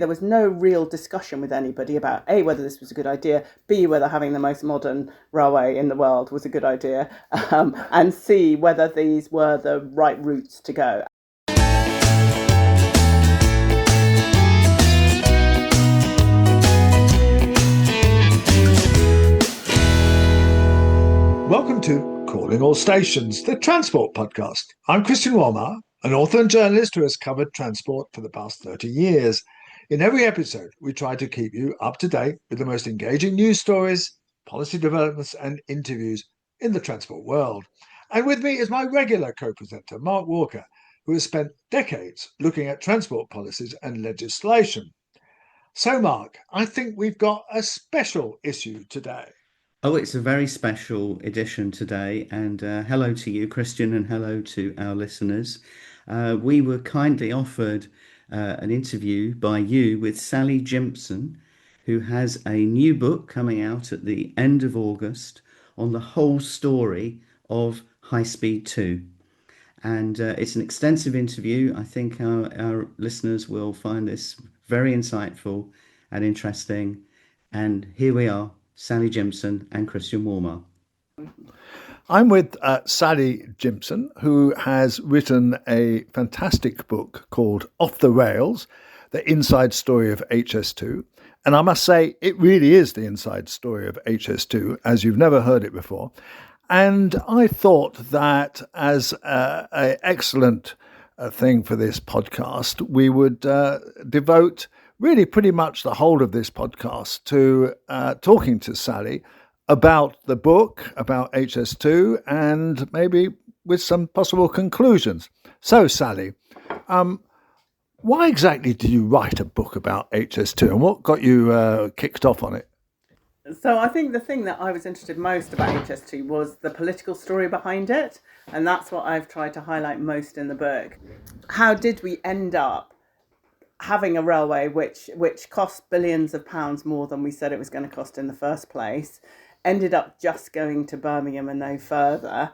There was no real discussion with anybody about A, whether this was a good idea, B, whether having the most modern railway in the world was a good idea, and C, whether these were the right routes to go. Welcome to Calling All Stations, the Transport Podcast. I'm Christian Walmar, an author and journalist who has covered transport for the past 30 years. In every episode, we try to keep you up to date with the most engaging news stories, policy developments, and interviews in the transport world. And with me is my regular co-presenter, Mark Walker, who has spent decades looking at transport policies and legislation. So, Mark, I think we've got a special issue today. Oh, it's a very special edition today, and hello to you, Christian, and hello to our listeners. We were kindly offered an interview by you with Sally Gimson, who has a new book coming out at the end of August on the whole story of High Speed 2. And it's an extensive interview. I think our listeners will find this very insightful and interesting. And here we are, Sally Gimson and Christian Walmar. I'm with Sally Gimson, who has written a fantastic book called Off the Rails, the Inside Story of HS2. And I must say, it really is the inside story of HS2, as you've never heard it before. And I thought that as an excellent thing for this podcast, we would devote really pretty much the whole of this podcast to talking to Sally about the book, about HS2, and maybe with some possible conclusions. So, Sally, why exactly did you write a book about HS2, and what got you kicked off on it? So I think the thing that I was interested most about HS2 was the political story behind it, and that's what I've tried to highlight most in the book. How did we end up having a railway which cost billions of pounds more than we said it was going to cost in the first place, ended up just going to Birmingham and no further,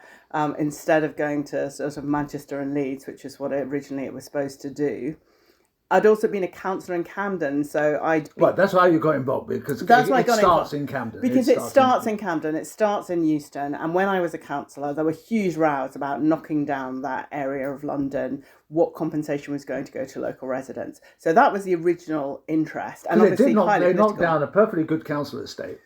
instead of going to sort of Manchester and Leeds, which is what originally it was supposed to do. I'd also been a councillor in Camden, so Right, that's why you got involved, because it starts in Camden. Because it starts in Camden, it starts in Euston, and when I was a councillor, there were huge rows about knocking down that area of London, what compensation was going to go to local residents. So that was the original interest, and obviously they knocked down a perfectly good council estate.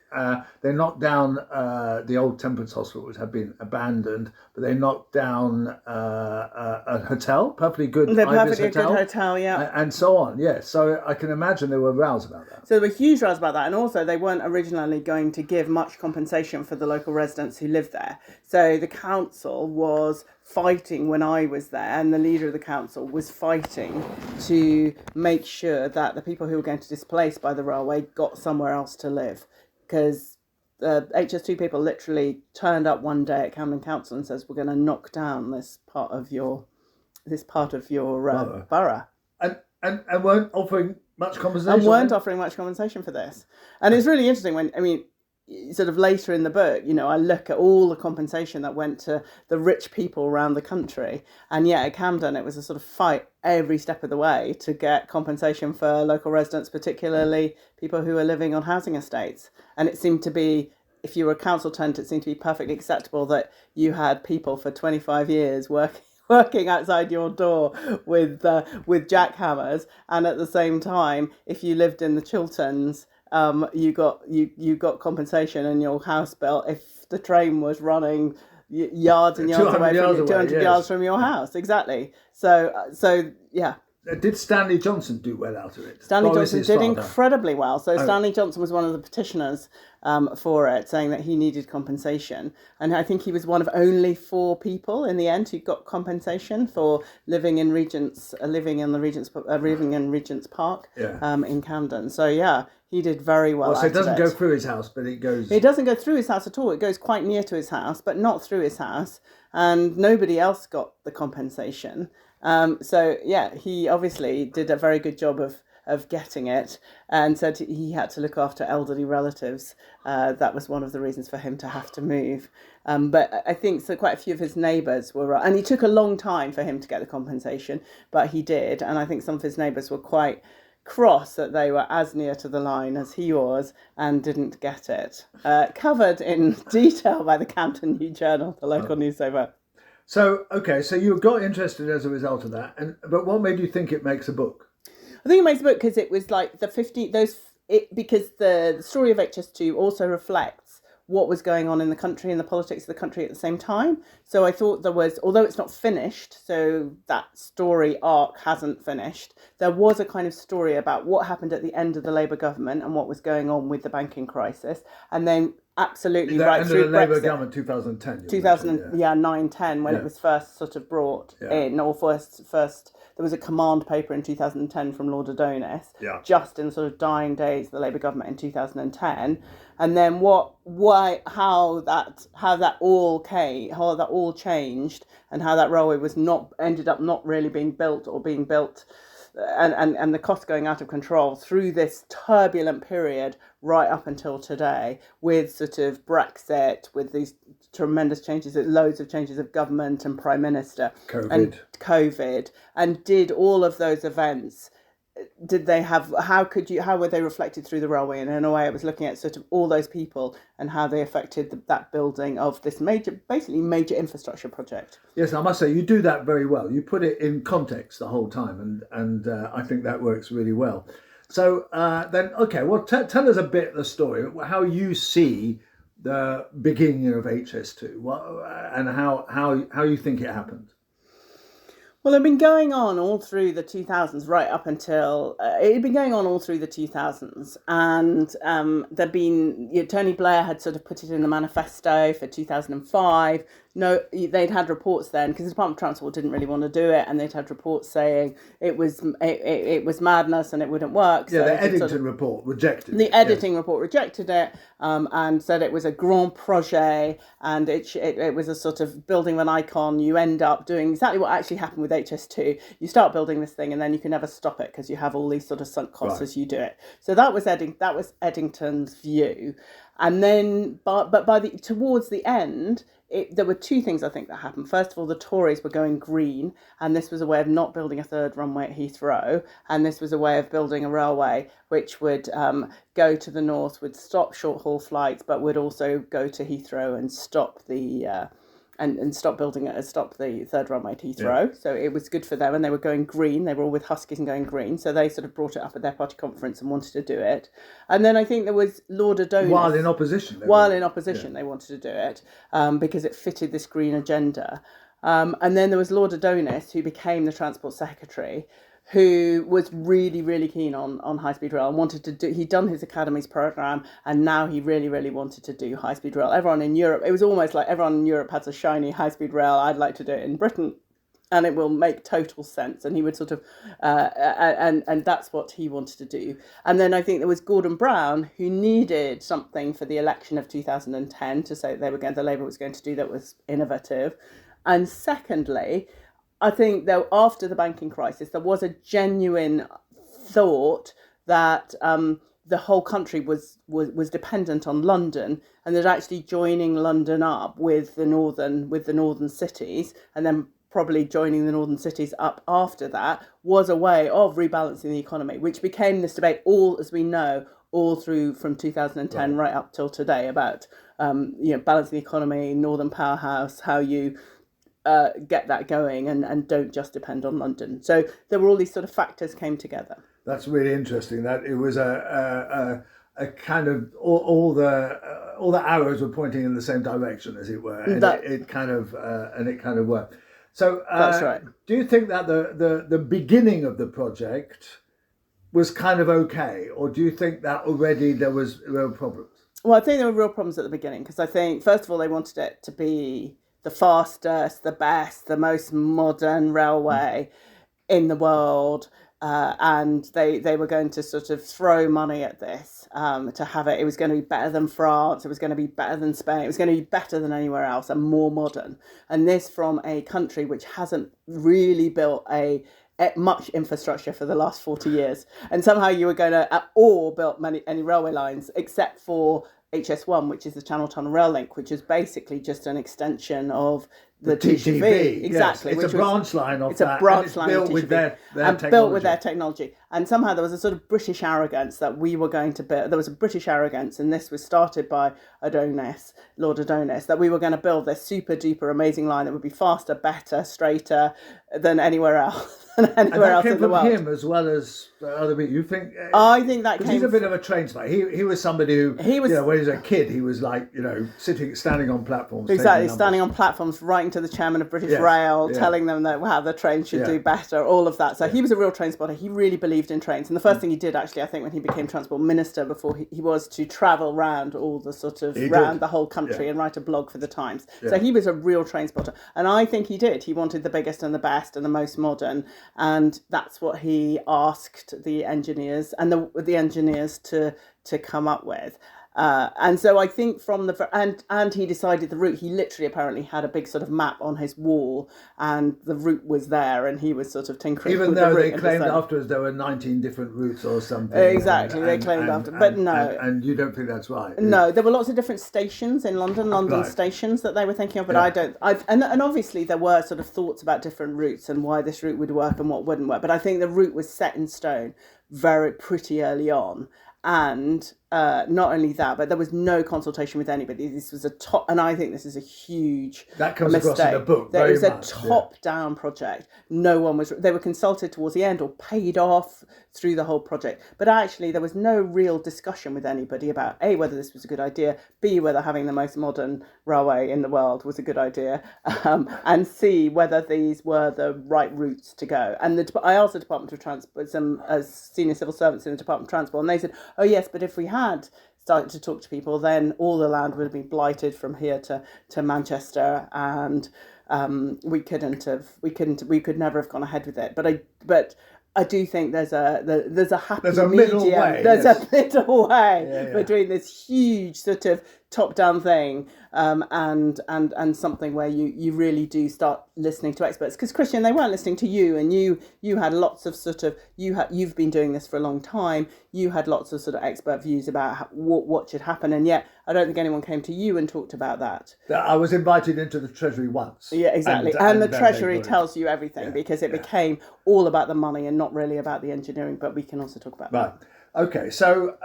They knocked down the old Temperance Hospital, which had been abandoned, but they knocked down a hotel, perfectly good hotel, yeah, and so on. Yeah, so I can imagine there were rows about that. So there were huge rows about that, and also they weren't originally going to give much compensation for the local residents who lived there. So the council was fighting when I was there, and the leader of the council was fighting to make sure that the people who were going to displace by the railway got somewhere else to live, because HS2 people literally turned up one day at Camden Council and says, "We're going to knock down this part of your borough." And weren't offering much compensation. And weren't offering much compensation for this. And it's really interesting sort of later in the book, I look at all the compensation that went to the rich people around the country. And yet at Camden, it was a sort of fight every step of the way to get compensation for local residents, particularly people who are living on housing estates. And it seemed to be, if you were a council tenant, it seemed to be perfectly acceptable that you had people for 25 years working outside your door with jackhammers, and at the same time, if you lived in the Chilterns, you got compensation in your house bill if the train was running yards and yards away from 200 yards from your house. Exactly. So yeah. Did Stanley Johnson do well out of it? Stanley Johnson did incredibly well. So Stanley Johnson was one of the petitioners for it, saying that he needed compensation. And I think he was one of only 4 people in the end who got compensation for living in Regent's Park in Camden. So yeah, he did very well. So it doesn't go through his house, but it goes. It doesn't go through his house at all. It goes quite near to his house, but not through his house. And nobody else got the compensation. So yeah, he obviously did a very good job of getting it, and said he had to look after elderly relatives. That was one of the reasons for him to have to move. But I think so quite a few of his neighbours were, and it took a long time for him to get the compensation, but he did. And I think some of his neighbours were quite cross that they were as near to the line as he was and didn't get it. Covered in detail by the Camden New Journal, the local newspaper. So, okay, so you got interested as a result of that, but what made you think it makes a book? I think it makes a book because it was like because the story of HS2 also reflects what was going on in the country and the politics of the country at the same time. So I thought there was, although it's not finished, so that story arc hasn't finished, there was a kind of story about what happened at the end of the Labour government and what was going on with the banking crisis, and then absolutely right through the Labour Brexit. Government 2010. 9-10 when it was first sort of brought in, or first there was a command paper in 2010 from Lord Adonis, just in the sort of dying days of the Labour government in 2010, and then how that all changed, and how that railway ended up not really being built, or being built, and the costs going out of control through this turbulent period right up until today, with sort of Brexit, with these tremendous changes, loads of changes of government and Prime Minister, COVID, and did all of those events, how were they reflected through the railway? And in a way, I was looking at sort of all those people and how they affected that building of this major infrastructure project. Yes, I must say you do that very well. You put it in context the whole time, and I think that works really well. So then, okay, well, tell us a bit of the story, how you see the beginning of HS2, and how you think it happened. Well, it'd been going on all through the 2000s, right up until it'd been going on all through the 2000s, and there'd been Tony Blair had sort of put it in the manifesto for 2005. No, they'd had reports then, because the Department of Transport didn't really want to do it, and they'd had reports saying it was madness and it wouldn't work. Yeah, so the Eddington report rejected it. The editing report rejected it, and said it was a grand projet, and it was a sort of building of an icon. You end up doing exactly what actually happened with HS2. You start building this thing, and then you can never stop it because you have all these sort of sunk costs as you do it. So that was Eddington's view, and then towards the end, there were two things I think that happened. First of all, the Tories were going green, and this was a way of not building a third runway at Heathrow, and this was a way of building a railway which would go to the north, would stop short haul flights, but would also go to Heathrow and stop the stop the third runway at Heathrow. Yeah. So it was good for them, and they were going green. They were all with Huskies and going green. So they sort of brought it up at their party conference and wanted to do it. And then I think there was Lord Adonis. While in opposition. They wanted to do it because it fitted this green agenda. And then there was Lord Adonis, who became the Transport Secretary, who was really, really keen on high-speed rail and wanted to do, he'd done his academies programme, and now he really, really wanted to do high-speed rail. Everyone in Europe, it was almost like everyone in Europe has a shiny high-speed rail. I'd like to do it in Britain, and it will make total sense. And he would sort of, and that's what he wanted to do. And then I think there was Gordon Brown, who needed something for the election of 2010 to say that the Labour was going to do that was innovative. And secondly, I think that after the banking crisis, there was a genuine thought that the whole country was dependent on London, and that actually joining London up with the northern cities, and then probably joining the northern cities up after that, was a way of rebalancing the economy, which became this debate, as we know, all through from 2010 right up till today, about balancing the economy, northern powerhouse, how you get that going and don't just depend on London. So there were all these sort of factors came together. That's really interesting. That it was a kind of all the arrows were pointing in the same direction, as it were, and it kind of worked. So that's right. Do you think that the beginning of the project was kind of okay, or do you think that already there was real problems? Well, I think there were real problems at the beginning, because I think first of all they wanted it to be the fastest, the best, the most modern railway in the world, and they were going to sort of throw money at this to have it. It was going to be better than France, it was going to be better than Spain, it was going to be better than anywhere else and more modern. And this from a country which hasn't really built much infrastructure for the last 40 years. And somehow you were going to, or built any railway lines, except for HS1, which is the Channel Tunnel Rail Link, which is basically just an extension of the TGV, exactly. Yes. It's a branch line of it's a branch line built of TGV, with their and technology. built with their technology. And somehow there was a sort of British arrogance that we were going to build. There was a British arrogance, and this was started by Lord Adonis, that we were going to build this super duper amazing line that would be faster, better, straighter than anywhere else. And that came in the from world. him as well as other people. You think? I think that came. He's a bit of a train spot. He was somebody who when he was a kid, he was like standing on platforms. Exactly, standing on platforms, writing to the chairman of British Rail, telling them that how the train should do better, all of that. So he was a real train spotter. He really believed in trains. And the first thing he did, actually, I think, when he became transport minister, before he was to travel round all the round the whole country and write a blog for the Times. So he was a real train spotter, and I think he did. He wanted the biggest and the best and the most modern, and that's what he asked the engineers and the engineers to come up with. And so I think and he decided the route. He literally apparently had a big sort of map on his wall, and the route was there, and he was sort of tinkering. Even with though the route they claimed afterwards there were 19 different routes or something. Exactly, they claimed after, but no. And you don't think that's right? No, there were lots of different stations in London stations that they were thinking of, but I don't. And obviously there were sort of thoughts about different routes and why this route would work and what wouldn't work. But I think the route was set in stone pretty early on. And not only that, but there was no consultation with anybody. This was and I think this is a huge that comes mistake. across in the book. There was a top-down project. No one was. They were consulted towards the end or paid off through the whole project. But actually, there was no real discussion with anybody about A, whether this was a good idea, B, whether having the most modern railway in the world was a good idea, and C, whether these were the right routes to go. And I asked the Department of Transport, some as senior civil servants in the Department of Transport, and they said, oh yes, but if we had started to talk to people, then all the land would have been blighted from here to Manchester, and we could never have gone ahead with it. But I do think there's a happy middle way. There's a middle way between this huge sort of top-down thing and something where you really do start listening to experts. Because Christian, they weren't listening to you, and you had lots of you've been doing this for a long time. You had lots of sort of expert views about what should happen, and yet I don't think anyone came to you and talked about that. I was invited into the Treasury once. Yeah, exactly. And the Treasury tells you everything because it became all about the money and not really about the engineering. But we can also talk about that. Okay, so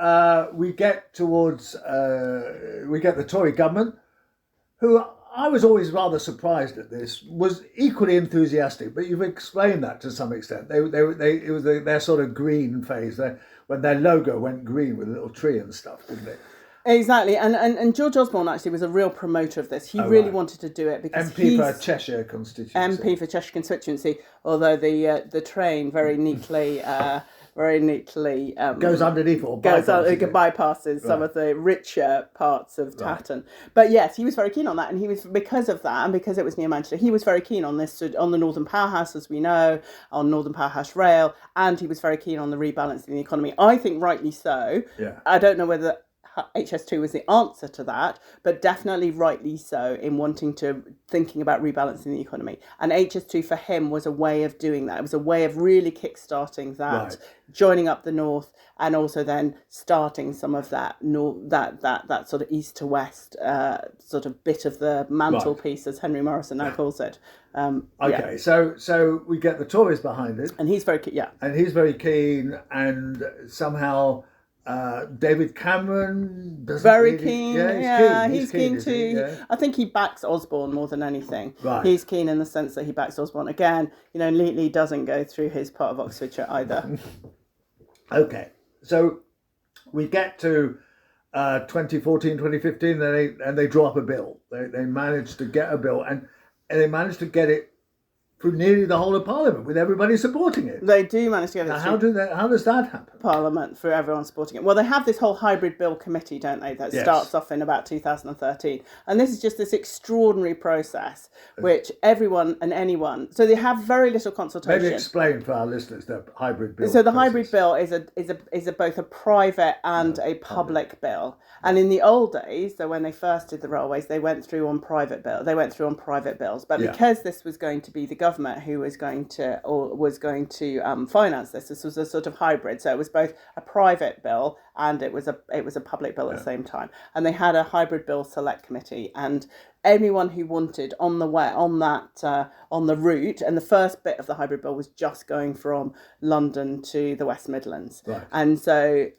we get the Tory government, who I was always rather surprised at this, was equally enthusiastic. But you've explained that to some extent. It was their sort of green phase, when their logo went green with a little tree and stuff, didn't it? Exactly, and George Osborne actually was a real promoter of this. He really wanted to do it because MP for Cheshire constituency. MP for Cheshire constituency, although the train very neatly goes underneath or bypasses some of the richer parts of Tatton. But yes, he was very keen on that, and he was, because of that and because it was near Manchester, he was very keen on this, on the Northern Powerhouse, as we know, on Northern Powerhouse Rail, and he was very keen on the rebalancing the economy. I think rightly so. Yeah. I don't know whether HS2 was the answer to that, but definitely rightly so in thinking about rebalancing the economy. And HS2 for him was a way of doing that. It was a way of really kick-starting that, joining up the north, and also then starting some of that that sort of east to west sort of bit of the mantelpiece, as Henry Morrison now calls it. Okay, so we get the Tories behind it, and he's very keen. Yeah, and he's very keen, and somehow. David Cameron very keen. He's keen too. Yeah. I think he backs Osborne more than anything. Right. He's keen in the sense that he backs Osborne. Again, Lee Lee doesn't go through his part of Oxfordshire either. Okay, so we get to 2014, 2015, and they draw up a bill. They managed to get a bill, and they managed to get it through nearly the whole of Parliament, with everybody supporting it. They do manage to get it through. How does that happen? Parliament, through everyone supporting it. Well, they have this whole hybrid bill committee, don't they, that starts off in about 2013. And this is just this extraordinary process, which everyone and anyone... So they have very little consultation. Maybe explain for our listeners the hybrid bill. So the hybrid bill is both a private and a public bill. And in the old days, so when they first did the railways, they went through on private bills. But because this was going to be the government who was going to finance this was a sort of hybrid. So it was both a private bill and it was a public bill at the same time. And they had a hybrid bill select committee, and anyone who wanted on the route, and the first bit of the hybrid bill was just going from London to the West Midlands. Right. And so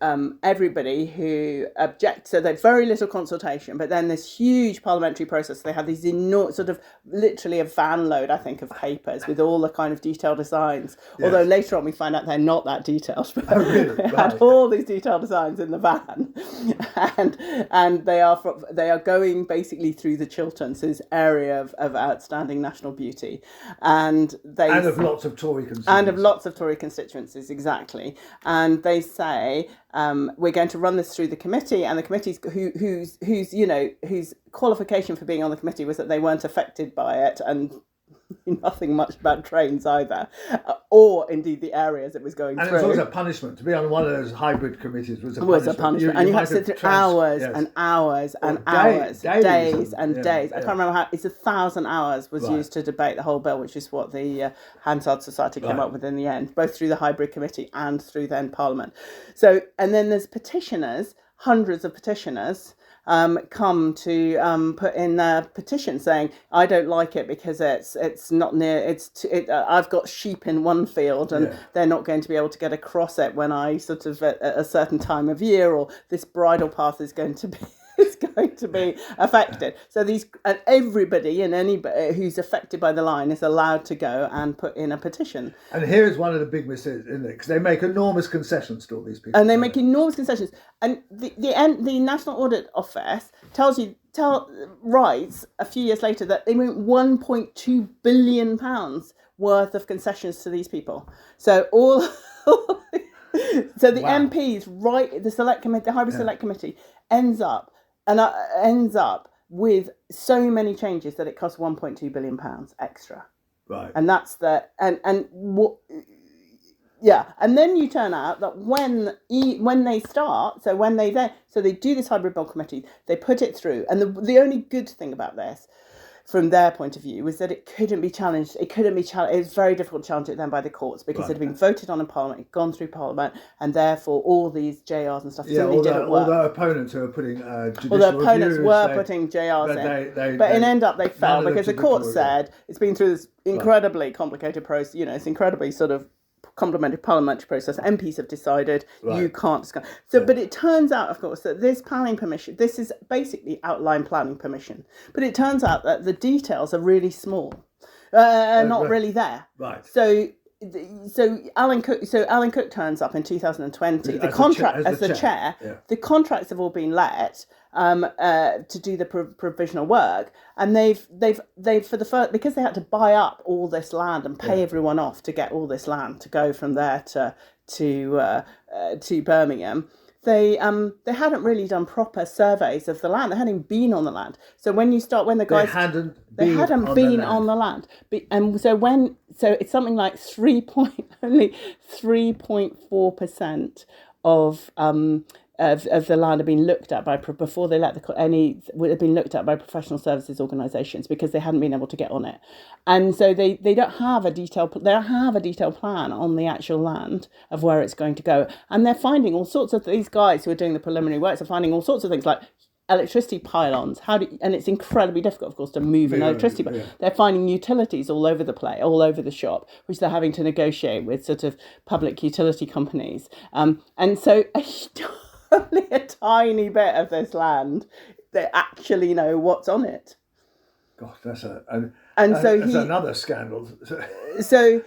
everybody who objected, so they had very little consultation, but then this huge parliamentary process. They had these enormous, sort of literally a van load, I think, of papers with all the kind of detailed designs. Yes. Although later on we find out they're not that detailed. But really? they had all these detailed designs in the van, and they are going basically through the Chilterns, this area of outstanding national beauty, and of lots of Tory constituencies. Exactly. And they say we're going to run this through the committee, and the committee's whose qualification for being on the committee was that they weren't affected by it and nothing much about trains either, or indeed the areas it was going and through. And it was a punishment. To be on one of those hybrid committees was a punishment. And you had to sit through hours and hours and hours, days and days. I can't remember how, it's 1,000 hours was used to debate the whole bill, which is what the Hansard Society came up with in the end, both through the hybrid committee and through then Parliament. So, and then there's petitioners, hundreds of petitioners, come to put in their petition saying, I don't like it because it's not near, I've got sheep in one field and they're not going to be able to get across it when I sort of at a certain time of year, or this bridle path is going to be affected. So everybody and anybody who's affected by the line is allowed to go and put in a petition. And here is one of the big mistakes, isn't it? Because they make enormous concessions to all these people. And they make enormous concessions. And the National Audit Office writes a few years later that they went £1.2 billion worth of concessions to these people. So the MPs the select committee, the hybrid select committee ends up with so many changes that it costs £1.2 billion extra. Right. And that's and then you turn out that when they start, so they do this hybrid bill committee, they put it through, and the only good thing about this, from their point of view, was that it couldn't be challenged. It was very difficult to challenge it then by the courts, because it had been voted on in Parliament, it had gone through Parliament, and therefore all these JRs and stuff simply didn't work. All their opponents who were putting judicial All their opponents reviews, putting JRs in. But in end up they fell because the court said it's been through this incredibly complicated process. It's incredibly sort of complementary parliamentary process. MPs have decided you can't discuss. So, but it turns out, of course, that this planning permission, this is basically outline planning permission. But it turns out that the details are really small, not really there. Right. So Alan Cook turns up in 2020. As the chair. Yeah. The contracts have all been let to do the provisional work, and they've for the first, because they had to buy up all this land and pay everyone off to get all this land to go from there to Birmingham. They hadn't really done proper surveys of the land. They hadn't been on the land. So when the guys they hadn't been on the land, and so it's something like only 3.4% of the land had been looked at before they let would have been looked at by professional services organisations, because they hadn't been able to get on it, and so they don't have a detailed plan on the actual land of where it's going to go, and they're finding all sorts of, these guys who are doing the preliminary works are finding all sorts of things like electricity pylons. And it's incredibly difficult, of course, to move an electricity. But they're finding utilities all over the place, all over the shop, which they're having to negotiate with sort of public utility companies. And so only a tiny bit of this land, they actually know what's on it. Gosh, that's another scandal. So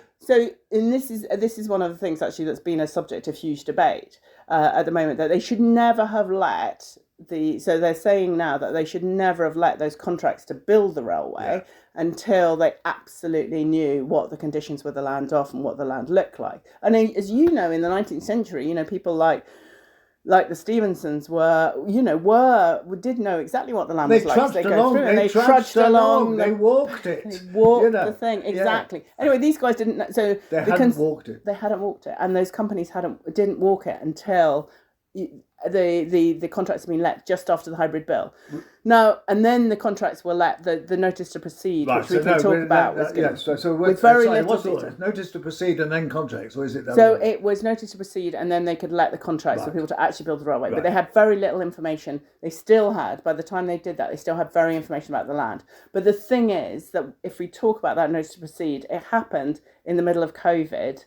and this is one of the things actually that's been a subject of huge debate at the moment, that they should never have let so they're saying now that they should never have let those contracts to build the railway until they absolutely knew what the conditions were the land off and what the land looked like. And as you know, in the 19th century, people like the Stevensons did know exactly what the land was like. They trudged along. They walked it. They walked the thing, exactly. Yeah. Anyway, these guys didn't. So they hadn't walked it. They hadn't walked it, and those companies didn't walk it until the contracts have been let just after the hybrid bill. Now, and then the contracts were let, the notice to proceed, which we can talk about. With very little detail. Notice to proceed and then contracts, or is it? So it was notice to proceed, and then they could let the contracts for people to actually build the railway. But they had very little information. They still had, by the time they did that, they still had very information about the land. But the thing is that if we talk about that notice to proceed, it happened in the middle of COVID.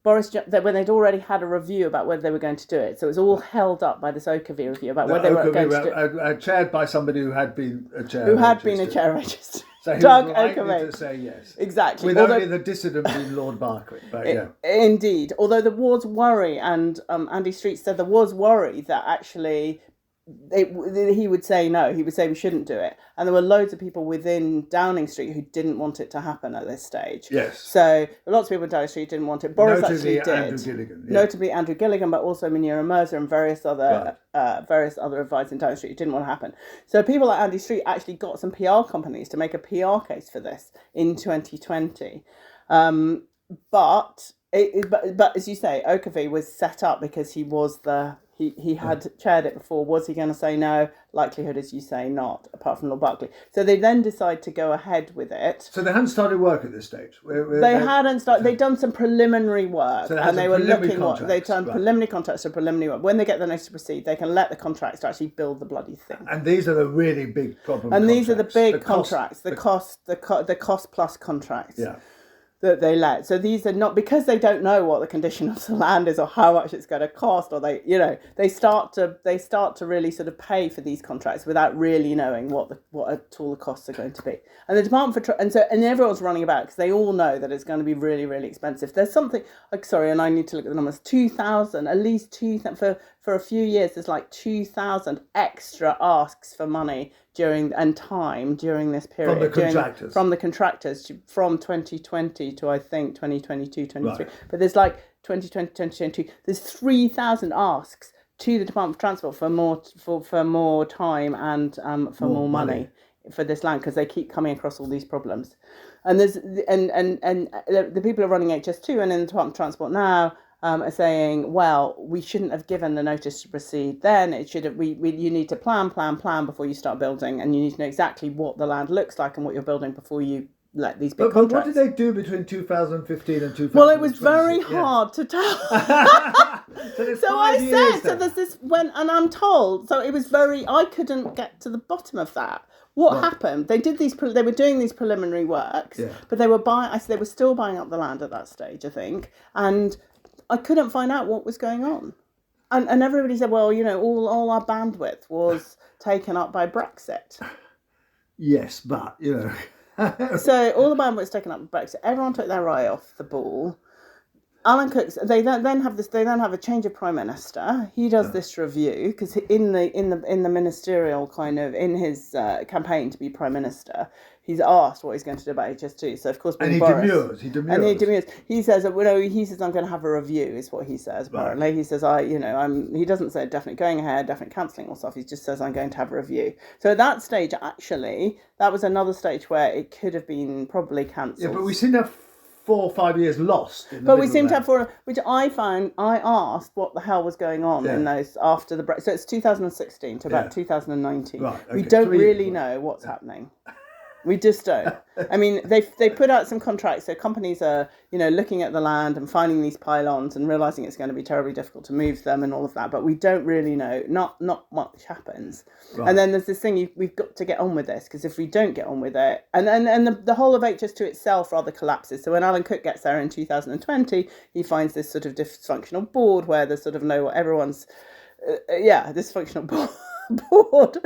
When they'd already had a review about whether they were going to do it. So it was all held up by this Oakervie review about whether they were going to do it. Chaired by somebody who had been a chair. Who had been a chair of HS2. So he Doug was likely Oakervie. to say yes. Exactly. With only the dissident being Lord Berkeley. But yeah. Indeed. Although there was worry, and Andy Street said there was worry that actually he would say no. He would say we shouldn't do it. And there were loads of people within Downing Street who didn't want it to happen at this stage. Yes. So lots of people in Downing Street didn't want it. Boris Notably actually did. Andrew Gilligan. Yeah. Notably Andrew Gilligan, but also Munira Mirza and various other advisors in Downing Street who didn't want to happen. So people like Andy Street actually got some PR companies to make a PR case for this in 2020. But as you say, Oakervie was set up because he was he had chaired it before. Was he going to say no? Likelihood, as you say, not, apart from Lord Berkeley. So they then decide to go ahead with it. So they hadn't started work at this stage? They hadn't started. They'd done some preliminary work. So and they were looking what they'd done preliminary contracts or preliminary work. When they get the notice to proceed, they can let the contracts to actually build the bloody thing. And these are the really big problem And contracts. these are the big contracts, the cost plus contracts. Yeah. That they let. So these are not, because they don't know what the condition of the land is or how much it's going to cost, or they start to really sort of pay for these contracts without really knowing what at all the costs are going to be. And the Department for and everyone's running about because they all know that it's going to be really, really expensive. There's something and I need to look at the numbers. 2,000, at least 2,000 for a few years. There's like 2,000 extra asks for money during this period. From the contractors from 2020 to I think 2022, 23. Right. But there's like 2020, 2022. There's 3,000 asks to the Department of Transport for more time and for more money for this land, because they keep coming across all these problems. And there's and the people are running HS2 and in the Department of Transport now are saying, well, we shouldn't have given the notice to proceed then. It should have. You need to plan before you start building, and you need to know exactly what the land looks like and what you're building before you let these big contracts. But what did they do between 2015 and 2020? Well, it was very hard to tell. So I said, so there's this and I'm told, so it was I couldn't get to the bottom of that. What happened? They did they were doing these preliminary works, but they were still buying up the land at that stage, I think, and I couldn't find out what was going on. And everybody said, well, all our bandwidth was taken up by Brexit. Yes, but, So all the bandwidth was taken up by Brexit. Everyone took their eye off the ball. Alan Cook's. They then have a change of prime minister. He does this review because in the ministerial kind of in his campaign to be prime minister, he's asked what he's going to do about HS2. So of course, He demurs. He says, I'm going to have a review. Is what he says. Apparently, he says, He doesn't say definitely going ahead, definitely cancelling or stuff. He just says I'm going to have a review. So at that stage, actually, that was another stage where it could have been probably cancelled. Yeah, but we seem to have 4 or 5 years lost. But we seem to have which I asked what the hell was going on in those after the break. So it's 2016 to about 2019. Right, okay. We don't really know what's happening. We just don't. I mean, they put out some contracts, so companies are, looking at the land and finding these pylons and realising it's going to be terribly difficult to move them and all of that, but we don't really know. Not much happens. Right. And then there's this thing, we've got to get on with this, because if we don't get on with it, and the whole of HS2 itself rather collapses. So when Alan Cook gets there in 2020, he finds this sort of dysfunctional board where there's sort of everyone's, dysfunctional board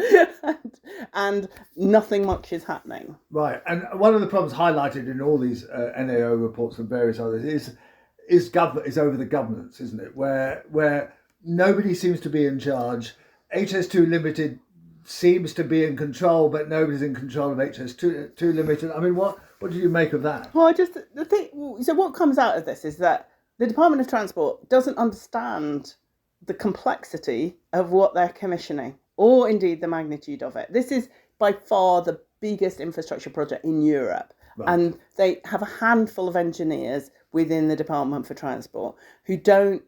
and nothing much is happening. Right, and one of the problems highlighted in all these NAO reports and various others is over the governance, isn't it? Where nobody seems to be in charge. HS2 Limited seems to be in control, but nobody's in control of HS2 Limited. I mean, what do you make of that? Well, so what comes out of this is that the Department of Transport doesn't understand the complexity of what they're commissioning, or indeed the magnitude of it. This is by far the biggest infrastructure project in Europe. Right. And they have a handful of engineers within the Department for Transport who don't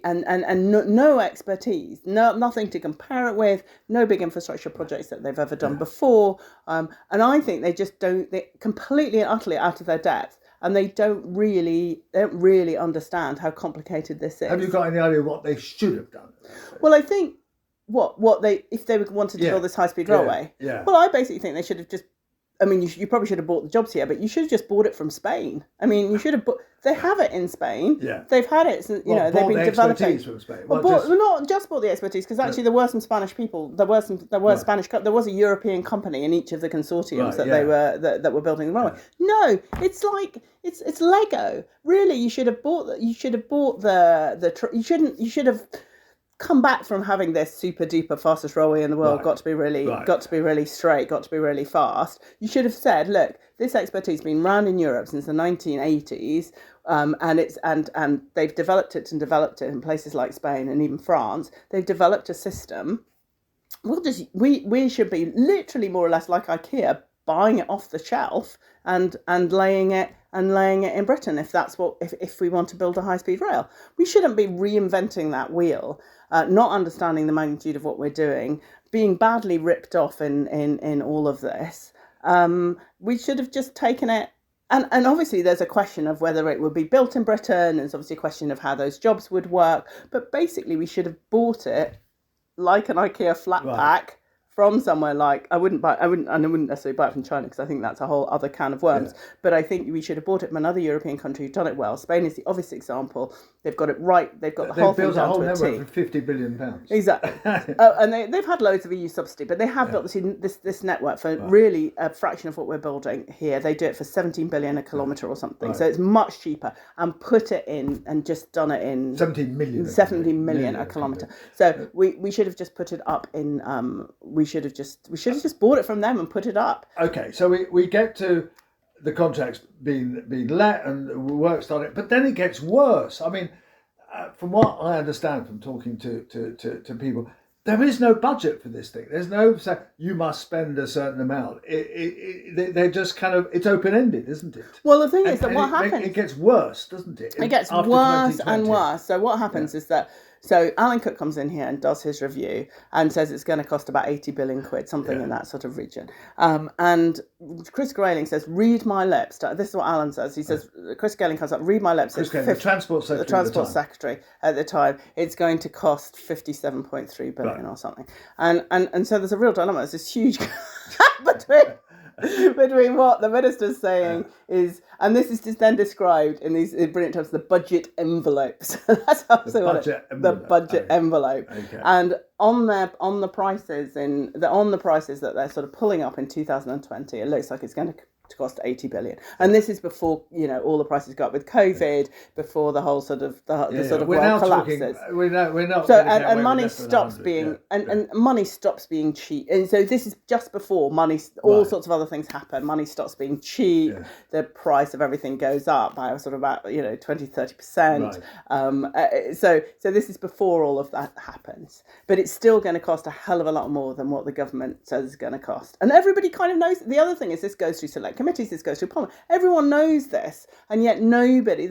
and no expertise, nothing to compare it with, no big infrastructure projects that they've ever done before, and I think they're completely and utterly out of their depth, and they don't really understand how complicated this is. Have you got any idea what they should have done? Well, I think if they wanted to build this high-speed railway. Yeah. Well, I basically think they should have just. I mean, you probably should have bought the jobs here, but you should have just bought it from Spain. I mean, you should have bought. They have it in Spain. Yeah. They've had it. They've been developing. From Spain. Not just bought the expertise, because actually there were some Spanish people. There were Spanish. There was a European company in each of the consortiums that were building the railway. No, it's like it's Lego. Really, you should have bought. You should have bought You should have come back from having this super duper fastest railway in the world, got to be really straight, got to be really fast. You should have said, look, this expertise has been around in Europe since the 1980s, and they've developed it in places like Spain and even France. They've developed a system. We should be literally more or less like IKEA, buying it off the shelf and laying it in Britain if we want to build a high-speed rail. We shouldn't be reinventing that wheel, not understanding the magnitude of what we're doing, being badly ripped off in all of this. We should have just taken it. And obviously there's a question of whether it would be built in Britain. There's obviously a question of how those jobs would work. But basically we should have bought it like an IKEA flat pack from somewhere like I wouldn't necessarily buy it from China, because I think that's a whole other can of worms. Yeah. But I think we should have bought it from another European country who's done it well. Spain is the obvious example. They've got it right. They've got the whole thing down to a T. They've built a whole network for £50 billion. Exactly. And they've had loads of EU subsidy, but they have built this network for really a fraction of what we're building here. They do it for 17 billion a kilometre or something. Right. So it's much cheaper, and put it in and just done it in 17 million a kilometre. So we should have just put it up in we should have just bought it from them and put it up. Okay, so we get to the contracts being let and work started, but then it gets worse. I mean, from what I understand from talking to people, there is no budget for this thing. There's no say you must spend a certain amount. They're just kind of, it's open ended, isn't it? Well, the thing is that what happens, it gets worse, doesn't it? It gets worse and worse. So what happens is that. So Alan Cook comes in here and does his review and says it's going to cost about 80 billion quid, something in that sort of region. And Chris Grayling says, read my lips. This is what Alan says. He says, Chris Grayling comes up, read my lips. Chris Grayling, the Transport Secretary at the time. It's going to cost 57.3 billion or something. And so there's a real dilemma. There's this huge gap between what the minister's saying is, and this is just then described in these brilliant terms, the budget envelopes. That's also the budget envelope. Okay. And on the prices that they're sort of pulling up in 2020, it looks like it's going to cost 80 billion, and this is before all the prices go up with COVID, before the whole sort of world collapses. We're not. So and money stops being and money stops being cheap, and so this is just before money. All sorts of other things happen. Money stops being cheap. Yeah. The price of everything goes up by sort of about 20-30%. Right. So this is before all of that happens, but it's still going to cost a hell of a lot more than what the government says it's going to cost, and everybody kind of knows. The other thing is this goes through select committees, this goes through Parliament. Everyone knows this, and yet nobody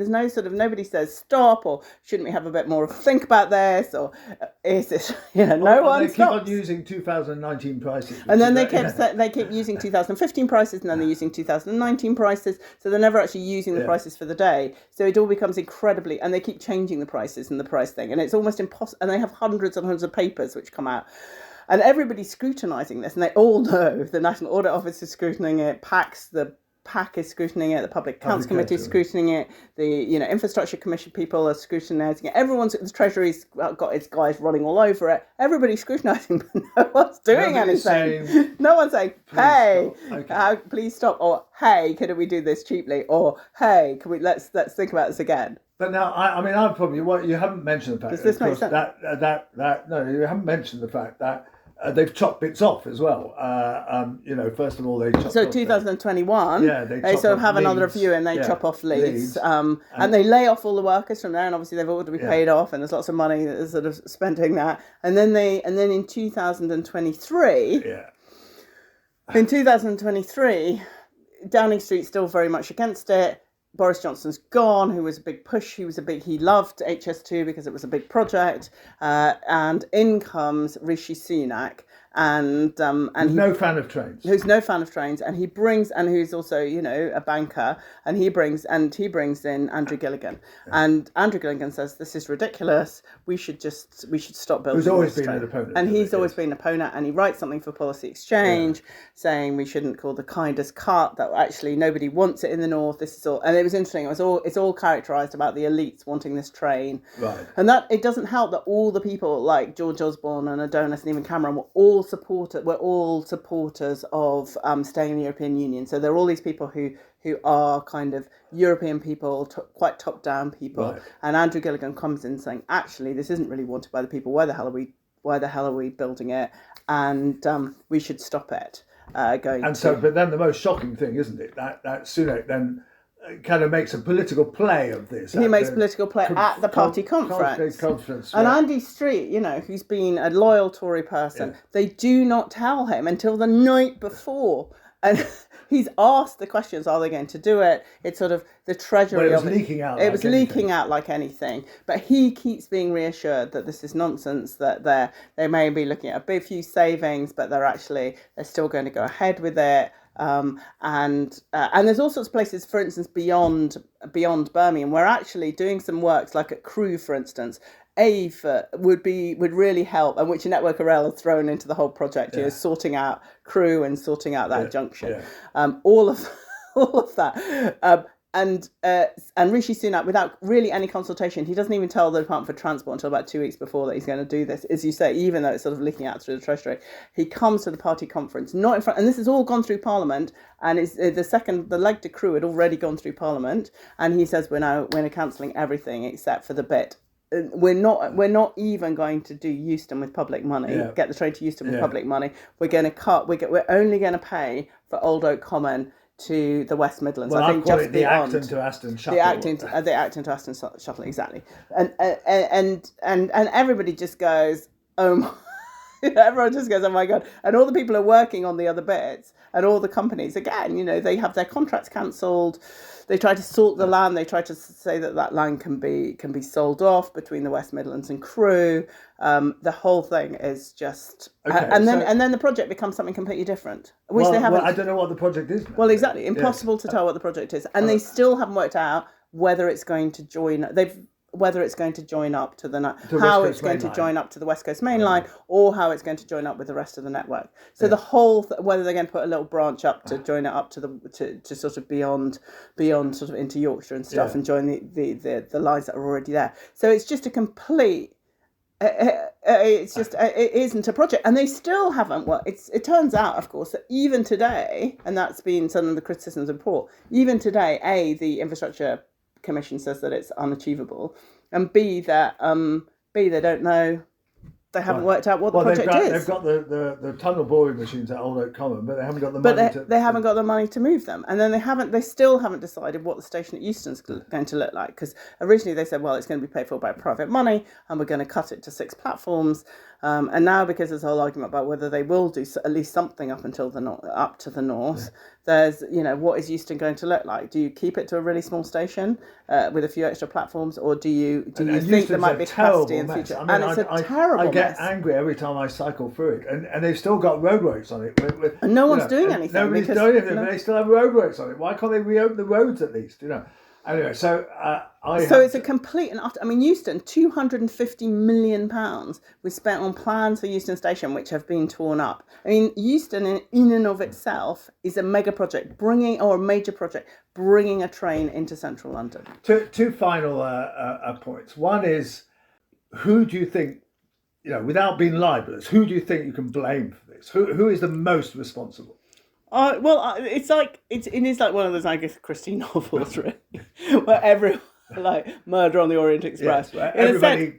says stop, or shouldn't we have a bit more of a think about this, or is this no one they keep on using 2019 prices, and then they keep using 2015 prices, and then they're using 2019 prices, so they're never actually using the prices for the day. So it all becomes incredibly, and they keep changing the prices and the price thing, and it's almost impossible. And they have hundreds and hundreds of papers which come out. And everybody's scrutinising this, and they all know the National Audit Office is scrutinising it, the PAC is scrutinising it, the Public Accounts Committee is scrutinising it, the Infrastructure Commission people are scrutinising it. The Treasury's got its guys running all over it. Everybody's scrutinising, but no one's doing anything. No one's saying, "Hey, please stop," or "Hey, could we do this cheaply?" or "Hey, can we let's think about this again." But now, I'm probably you haven't mentioned the fact. Does this make sense? No, you haven't mentioned the fact that they've chopped bits off as well. First of all, they chopped. So 2021, they sort of have another review and they chop off leads, and they lay off all the workers from there, and obviously they've all to be paid off, and there's lots of money that is sort of spending that, and then in 2023, Downing Street's still very much against it. Boris Johnson's gone, who was a big push. He loved HS2 because it was a big project. And in comes Rishi Sunak, and no fan of trains. Who's no fan of trains, and who's also, a banker, and he brings in Andrew Gilligan, and Andrew Gilligan says this is ridiculous. We should stop building. Who's always been an opponent, and he's always been an opponent, and he writes something for Policy Exchange saying we shouldn't call the kindest cut, that actually nobody wants it in the north. This is all, and it was interesting. It's all characterised about the elites wanting this train, right? And that it doesn't help that all the people like George Osborne and Adonis and even Cameron were all supporters of staying in the European Union. So there are all these people who are kind of European people, quite top-down people. Right. And Andrew Gilligan comes in saying, actually, this isn't really wanted by the people. Why the hell are we building it? And we should stop it. But then the most shocking thing, isn't it, that Sunak then kind of makes a political play of this. He makes political play at the party conference. And Andy Street, who's been a loyal Tory person, they do not tell him until the night before. And he's asked the questions, are they going to do it? It's sort of the treasury of it. It was leaking out like anything. But he keeps being reassured that this is nonsense, that they may be looking at a big few savings, but they're still going to go ahead with it. And there's all sorts of places, for instance, beyond Birmingham, where actually doing some works like at Crewe, for instance, would really help, and which Network Rail has thrown into the whole project, sorting out Crewe and sorting out that junction, all of that. And Rishi Sunak, without really any consultation, he doesn't even tell the Department for Transport until about 2 weeks before that he's going to do this. As you say, even though it's sort of leaking out through the Treasury, he comes to the party conference, not in front, and this has all gone through Parliament, and it's the leg to Crewe had already gone through Parliament, and he says we're cancelling everything except for the bit. We're not even going to do Euston with public money. Get the train to Euston with public money. We're going to cut. We're only going to pay for Old Oak Common to the West Midlands. Well, I think just the Acton to Aston shuttle. The Acton to Aston shuttle, exactly. And everybody just goes, oh my. Everyone just goes, oh my God. And all the people are working on the other bits, and all the companies, again, they have their contracts cancelled. They try to sort the land. They try to say that land can be sold off between the West Midlands and Crewe. The whole thing is just, and then the project becomes something completely different, which they haven't. Well, I don't know what the project is now. Well, exactly, impossible to tell what the project is, and they still haven't worked out whether it's going to join. Whether it's going to join up to how it's going to join up to the West Coast Main Line, or how it's going to join up with the rest of the network. So the whole, whether they're going to put a little branch up to join it up to sort of beyond sort of into Yorkshire and stuff, and join the lines that are already there. So it's just a complete. It isn't a project, and they still haven't. Well, it turns out, of course, that even today, and that's been some of the criticisms of the report. Even today, the Infrastructure Commission says that it's unachievable, and B, that they don't know, they haven't worked out what the project is. They've got the tunnel boring machines at Old Oak Common, but they haven't got the money. They haven't got the money to move them, and then they still haven't decided what the station at Euston's going to look like, because originally they said, well, it's going to be paid for by private money, and we're going to cut it to 6 platforms. And now, because there's a whole argument about whether they will do at least something up to the north, there's, what is Euston going to look like? Do you keep it to a really small station with a few extra platforms, or do you think there might be capacity in the future? It's a terrible mess. I get angry every time I cycle through it, and they've still got roadworks on it. And no one's doing anything. Nobody's doing anything, but they still have roadworks on it. Why can't they reopen the roads at least? Anyway, so it's a complete and utter. I mean, Euston, £250 million was spent on plans for Euston Station, which have been torn up. I mean, Euston in and of itself is a major project, bringing a train into central London. Two final points. One is, who do you think, without being libelous, who do you think you can blame for this? Who is the most responsible? It is like one of those Agatha Christie novels, really, where everyone, like Murder on the Orient Express. Yes, in a sense,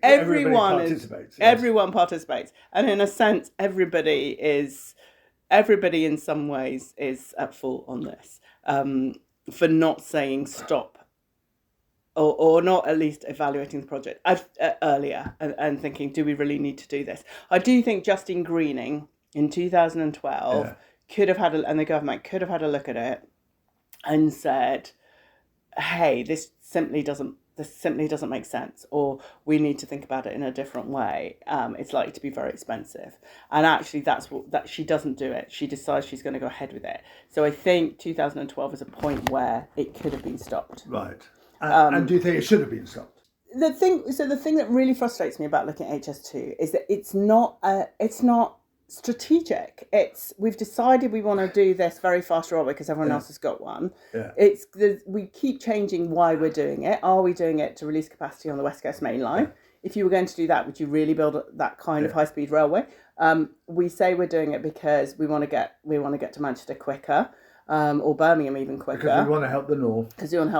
everyone participates, and in a sense, everybody in some ways is at fault on this, for not saying stop, or not at least evaluating the project earlier and thinking, do we really need to do this? I do think Justine Greening in 2012. And the government could have had a look at it and said, hey, this simply doesn't make sense, or we need to think about it in a different way. It's likely to be very expensive, and actually that she doesn't do it. She decides she's going to go ahead with it. So I think 2012 is a point where it could have been stopped. Right. And do you think it should have been stopped? The thing that really frustrates me about looking at HS2 is that it's not strategic. We've decided we want to do this very fast railway because everyone else has got one. Yeah. We keep changing why we're doing it. Are we doing it to release capacity on the West Coast Main Line? Yeah. If you were going to do that, would you really build that kind of high-speed railway? We say we're doing it because we want to get to Manchester quicker. Or Birmingham even quicker. Because we want to help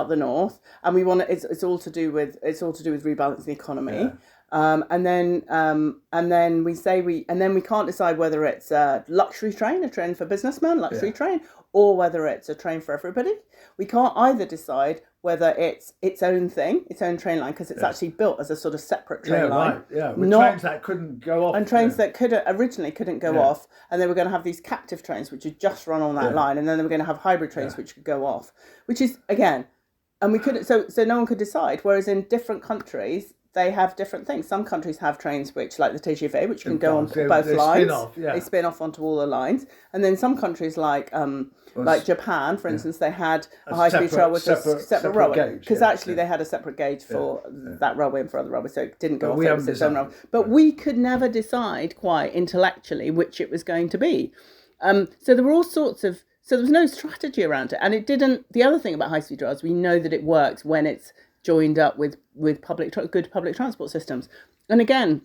the north. And we want to, it's all to do with rebalancing the economy. Yeah. And then we can't decide whether it's a luxury train, a train for businessmen, train, or whether it's a train for everybody. We can't either decide whether it's its own train line, because it's actually built as a sort of separate train line. Right. Yeah, with trains that couldn't go off. And trains that originally couldn't go off, and they were going to have these captive trains which would just run on that line, and then they were going to have hybrid trains which could go off, which is, again, and we couldn't, so no one could decide, whereas in different countries, they have different things. Some countries have trains which, like the TGV, which can go on both lines. They spin off onto all the lines. And then some countries like Japan, for instance, they had a high-speed rail with a separate railway. Because they had a separate gauge for that railway and for other railways, so it didn't go off its own railway. But we could never decide quite intellectually which it was going to be. So there were all sorts of... So there was no strategy around it. And it didn't... The other thing about high-speed rails, we know that it works when it's joined up with good public transport systems. And again,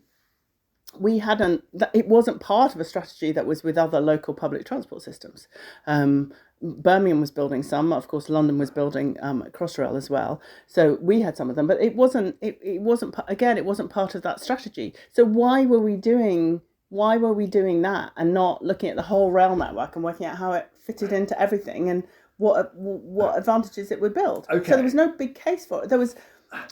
it wasn't part of a strategy that was with other local public transport systems. Birmingham was building some, of course London was building Crossrail as well. So we had some of them, but it wasn't part of that strategy. So why were we doing that and not looking at the whole rail network and working out how it fitted into everything and what advantages it would build? Okay. So there was no big case for it.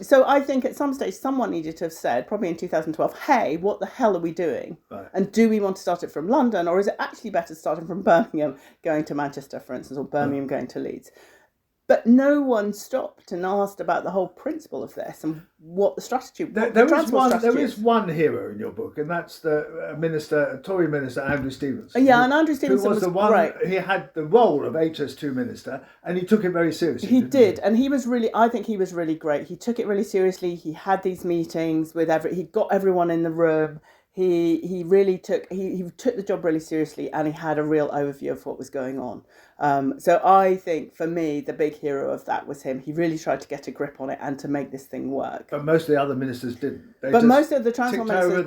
So I think at some stage someone needed to have said, probably in 2012, hey, what the hell are we doing? Right. And do we want to start it from London, or is it actually better starting from Birmingham going to Manchester, for instance, or Birmingham going to Leeds? But no one stopped and asked about the whole principle of this and what the strategy. There is one hero in your book, and that's the Tory minister Andrew Stevenson. And Andrew Stevenson was the one. Great. He had the role of HS2 minister, and he took it very seriously. He did, and he was really. I think he was really great. He took it really seriously. He had these meetings with he got everyone in the room. He really took the job really seriously, and he had a real overview of what was going on. So I think for me, the big hero of that was him. He really tried to get a grip on it and to make this thing work. But most of the other ministers didn't. Most of the transport ministers,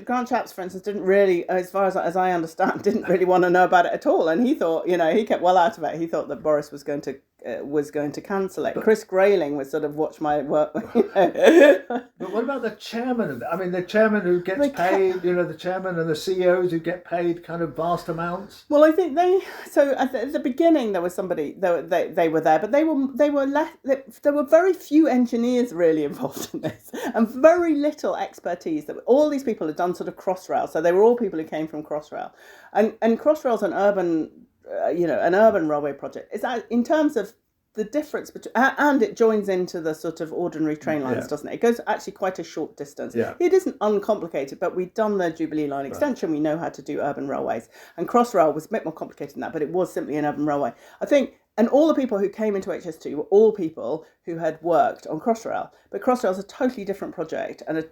Grant Shapps, for instance, didn't really, as far as I understand, didn't really want to know about it at all. And he thought, he kept well out of it. He thought that Boris was going to cancel it. Chris Grayling was sort of watch my work. But what about the chairman of that? I mean, the chairman who gets paid, the chairman and the CEOs who get paid kind of vast amounts. Well, I think at the beginning there was somebody, they were there, but they were left. There were very few engineers really involved in this, and very little expertise. All these people had done sort of Crossrail, so they were all people who came from Crossrail, and Crossrail's an urban railway project. Is that in terms of the difference between, and it joins into the sort of ordinary train lines, doesn't it? It goes actually quite a short distance. Yeah. It isn't uncomplicated, but we've done the Jubilee Line extension. Right. We know how to do urban railways. And Crossrail was a bit more complicated than that, but it was simply an urban railway. I think, and all the people who came into HS2 were all people who had worked on Crossrail. But Crossrail is a totally different project and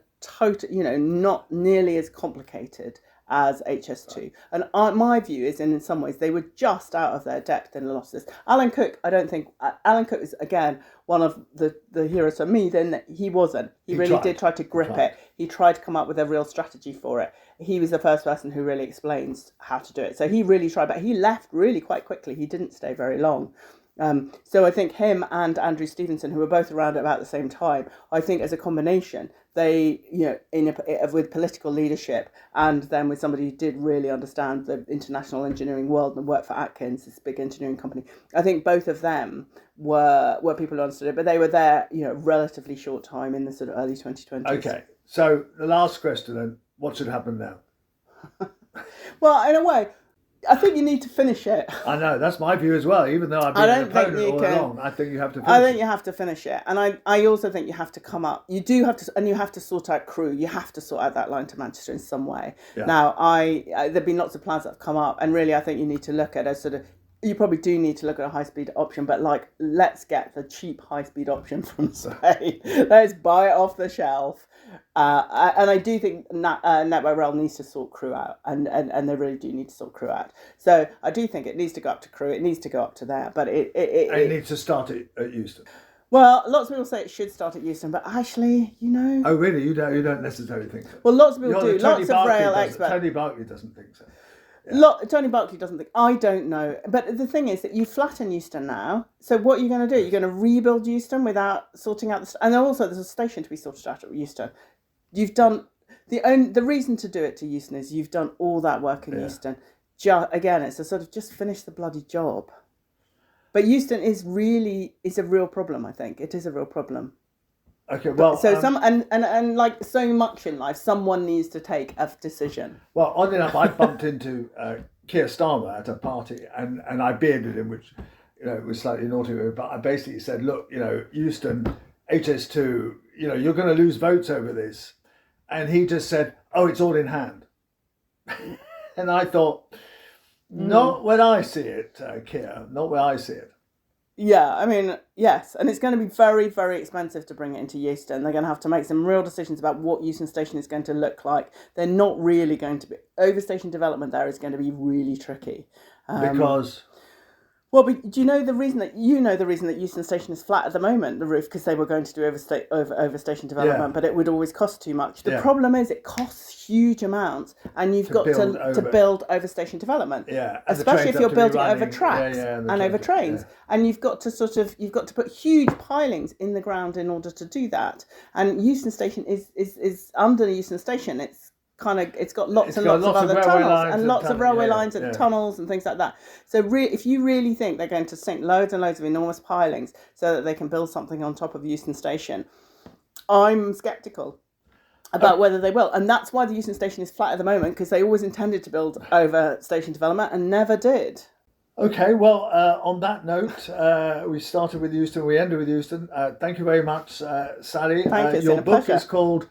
not nearly as complicated as HS2. Right. And my view is, in some ways, they were just out of their depth in losses. Alan Cook is, again, one of the heroes for me, then he wasn't. He really did try to grip it. He tried to come up with a real strategy for it. He was the first person who really explains how to do it. So he really tried, but he left really quite quickly. He didn't stay very long. So I think him and Andrew Stevenson, who were both around at about the same time, I think as a combination, they, with political leadership and then with somebody who did really understand the international engineering world and worked for Atkins, this big engineering company, I think both of them were people who understood it, but they were there, relatively short time in the sort of early 2020s. Okay, so the last question then, what should happen now? Well, in a way, I think you need to finish it. I know, that's my view as well. Even though I've been an opponent all along, I think you have to finish I think you have to finish it. And I also think you have to come up. You do have to, and you have to sort out crew. You have to sort out that line to Manchester in some way. Yeah. Now, there've been lots of plans that have come up, and really I think you need to look at a sort of, you probably do need to look at a high-speed option, but like, let's get the cheap high-speed option from Spain. Let's buy it off the shelf. And I do think Network Rail needs to sort crew out, and they really do need to sort crew out. So I do think it needs to go up to crew. It needs to go up to there, but it needs to start at Euston. Well, lots of people say it should start at Euston, but actually, Oh, really? You don't necessarily think so? Well, lots of people do. Lots of rail experts. Tony Barclay doesn't think so. Yeah. Tony Barclay doesn't think. I don't know. But the thing is that you flatten Euston now. So what are you going to do? You're going to rebuild Euston without sorting out and also there's a station to be sorted out at Euston. You've done the reason to do it to Euston is you've done all that work in Euston. Again, it's a sort of just finish the bloody job. But Euston is a real problem. I think it is a real problem. Okay, well, so and like so much in life, someone needs to take a decision. Well, oddly enough, I bumped into Keir Starmer at a party, and I bearded him, which was slightly naughty, but I basically said, look, Euston, HS2, you're going to lose votes over this, and he just said, oh, it's all in hand, and I thought, not when I see it, Keir, not when I see it. Yeah, I mean, yes, and it's going to be very, very expensive to bring it into Euston. They're going to have to make some real decisions about what Euston Station is going to look like. They're not really going to be... Overstation development there is going to be really tricky. Because... Well, but do you know the reason that Euston Station is flat at the moment, the roof, because they were going to do overstation development, but it would always cost too much. The problem is it costs huge amounts, and you've got to build overstation development. Yeah, especially if you're building over tracks and over trains, and you've got to put huge pilings in the ground in order to do that. And Euston Station is under Euston Station. It's got lots and lots of other tunnels and lots of railway lines and tunnels and things like that. So if you really think they're going to sink loads and loads of enormous pilings so that they can build something on top of Euston Station, I'm sceptical about whether they will. And that's why the Euston Station is flat at the moment, because they always intended to build over station development and never did. Okay, well, on that note, we started with Euston, we ended with Euston. Thank you very much, Sally. Thank you. Your book is called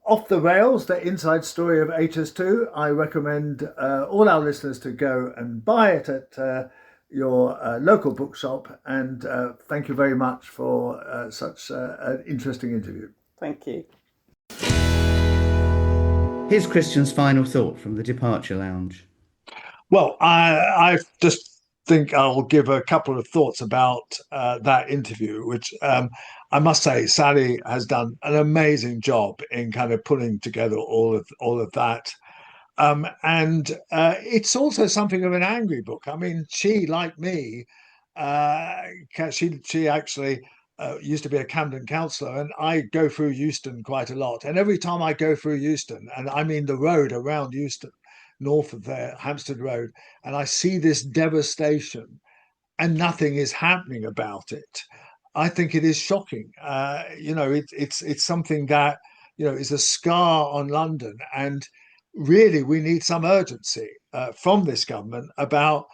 Off the Rails, the Inside Story of HS2. I recommend all our listeners to go and buy it at your local bookshop. And thank you very much for such an interesting interview. Thank you. Here's Christian's final thought from the Departure Lounge. Well, I just think I'll give a couple of thoughts about that interview, which I must say Sally has done an amazing job in kind of putting together all of that. And it's also something of an angry book. I mean, she, like me, she actually used to be a Camden councillor, and I go through Euston quite a lot. And every time I go through Euston, and I mean the road around Euston, north of there, Hampstead Road, and I see this devastation and nothing is happening about it, I think it is shocking. It's something that, is a scar on London. And really, we need some urgency from this government about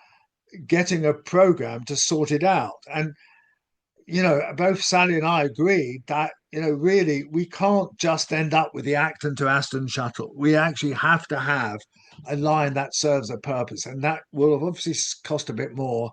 getting a programme to sort it out. And, both Sally and I agreed that, really, we can't just end up with the Acton to Aston shuttle. We actually have to have a line that serves a purpose, and that will obviously cost a bit more,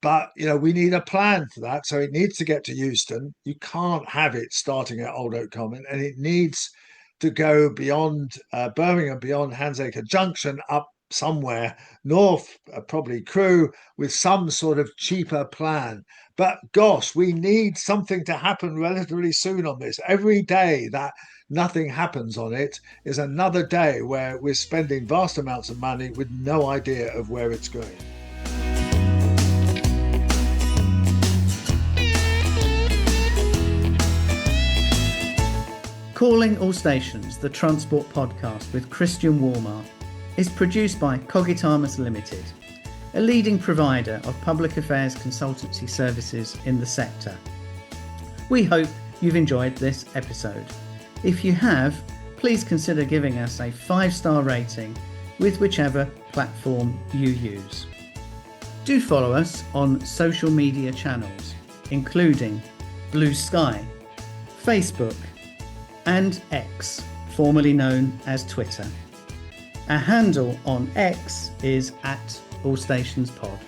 but we need a plan for that. So it needs to get to Euston. You can't have it starting at Old Oak Common, and it needs to go beyond Birmingham, beyond Handsacre Junction, up somewhere north, probably Crewe, with some sort of cheaper plan. But gosh, we need something to happen relatively soon on this. Every day that nothing happens on it is another day where we're spending vast amounts of money with no idea of where it's going. Calling All Stations, the Transport podcast with Christian Walmart, is produced by Cogitamus Limited, a leading provider of public affairs consultancy services in the sector. We hope you've enjoyed this episode. If you have, please consider giving us a 5-star rating with whichever platform you use. Do follow us on social media channels, including Blue Sky, Facebook, and X, formerly known as Twitter. Our handle on X is @AllStationsPod.